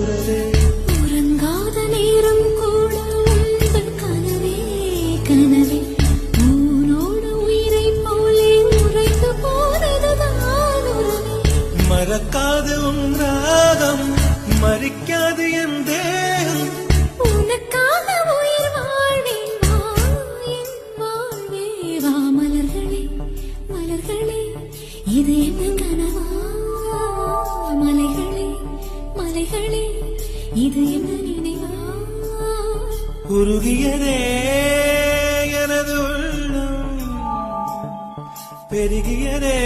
உறவே. உறங்காத நேரம் கூட உங்கள் கனவே கனவே உன்னோடு உயிரை போலே உறைந்து போனதுதான் உறவே. மறக்காது உன் ராகம் மறிக்காது என் தேகம். உனக்காக உயிர் வாழ்வேன் வா என் வாழ்வே வா. மலர்களே மலர்களே இது என்ன கனவா? மலைகளே மலைகளே இது என்ன நினைவா? உருகியதே எனது உள்ளம், பெருகியதே